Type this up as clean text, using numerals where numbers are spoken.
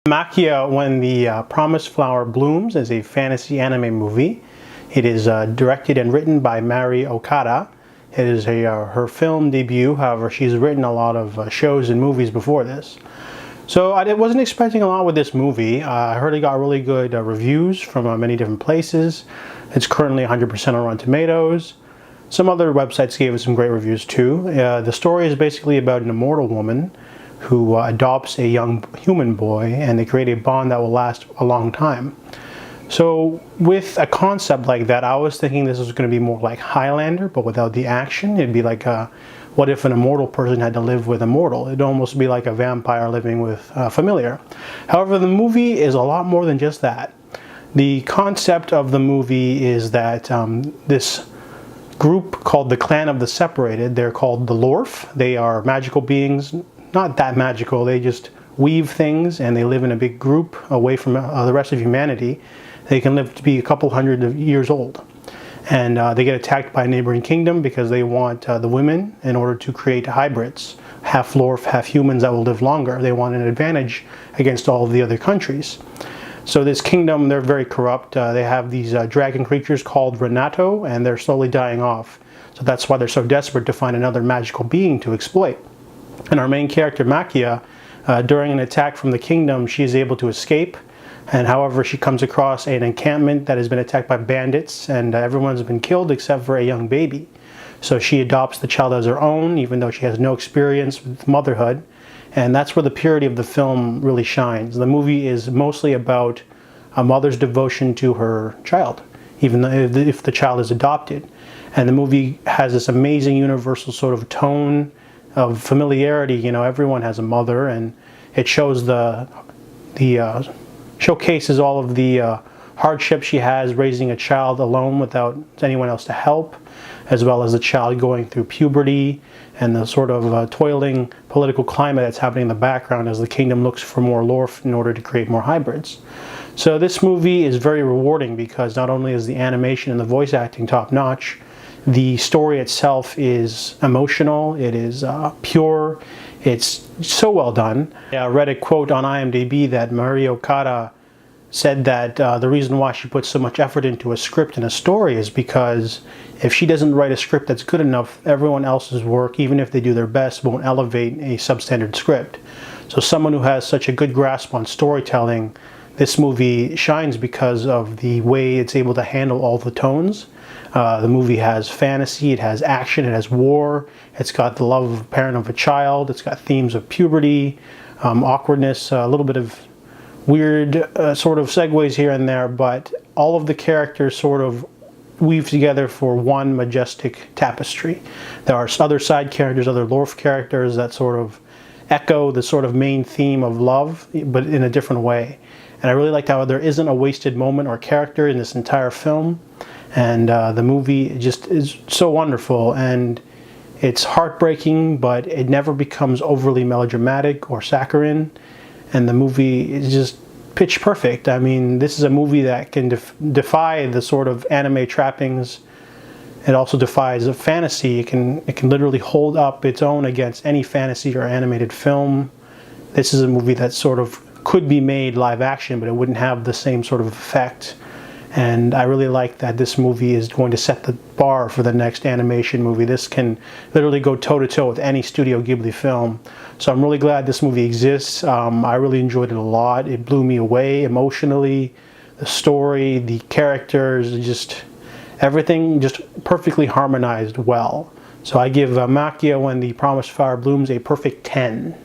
Maquia, When the Promised Flower Blooms is a fantasy anime movie. It is directed and written by Mari Okada. It is her film debut. However, she's written a lot of shows and movies before this. So I wasn't expecting a lot with this movie. I heard it got really good reviews from many different places. It's currently 100% on Rotten Tomatoes. Some other websites gave it some great reviews too. The story is basically about an immortal woman who adopts a young human boy, and they create a bond that will last a long time. So with a concept like that, I was thinking this was going to be more like Highlander, but without the action. It'd be like what if an immortal person had to live with a mortal? It'd almost be like a vampire living with a familiar. However, the movie is a lot more than just that. The concept of the movie is that this group called the Clan of the Separated, they're called the Lorf. They are magical beings. Not that magical, they just weave things and they live in a big group away from the rest of humanity. They can live to be a couple hundred of years old. And they get attacked by a neighboring kingdom because they want the women in order to create hybrids. Half Lorf, half humans that will live longer. They want an advantage against all of the other countries. So this kingdom, they're very corrupt. They have these dragon creatures called Renato, and they're slowly dying off. So that's why they're so desperate to find another magical being to exploit. And our main character, Maquia, during an attack from the kingdom, she is able to escape. And however, she comes across an encampment that has been attacked by bandits, and everyone's been killed except for a young baby. So she adopts the child as her own, even though she has no experience with motherhood. And that's where the purity of the film really shines. The movie is mostly about a mother's devotion to her child, even if the child is adopted. And the movie has this amazing universal sort of tone of familiarity. You know, everyone has a mother, and it shows showcases all of the hardship she has raising a child alone without anyone else to help, as well as the child going through puberty and the sort of toiling political climate that's happening in the background as the kingdom looks for more Lorf in order to create more hybrids. So this movie is very rewarding because not only is the animation and the voice acting top-notch, the story itself is emotional, it is pure, it's so well done. I read a quote on IMDb that Mari Okada said that the reason why she puts so much effort into a script and a story is because if she doesn't write a script that's good enough, everyone else's work, even if they do their best, won't elevate a substandard script. So someone who has such a good grasp on storytelling, this movie shines because of the way it's able to handle all the tones. The movie has fantasy, it has action, it has war, it's got the love of a parent of a child, it's got themes of puberty, awkwardness, a little bit of weird sort of segues here and there, but all of the characters sort of weave together for one majestic tapestry. There are other side characters, other Lorf characters that sort of echo the sort of main theme of love, but in a different way. And I really liked how there isn't a wasted moment or character in this entire film. And the movie just is so wonderful, and it's heartbreaking, but it never becomes overly melodramatic or saccharine. And the movie is just pitch perfect. I mean, this is a movie that can defy the sort of anime trappings. It also defies a fantasy. It can literally hold up its own against any fantasy or animated film. This is a movie that sort of could be made live action, but it wouldn't have the same sort of effect. And I really like that this movie is going to set the bar for the next animation movie. This can literally go toe-to-toe with any Studio Ghibli film. So I'm really glad this movie exists. I really enjoyed it a lot. It blew me away emotionally. The story, the characters, just everything just perfectly harmonized well. So I give Maquia, When the Promised Flower Blooms a perfect 10.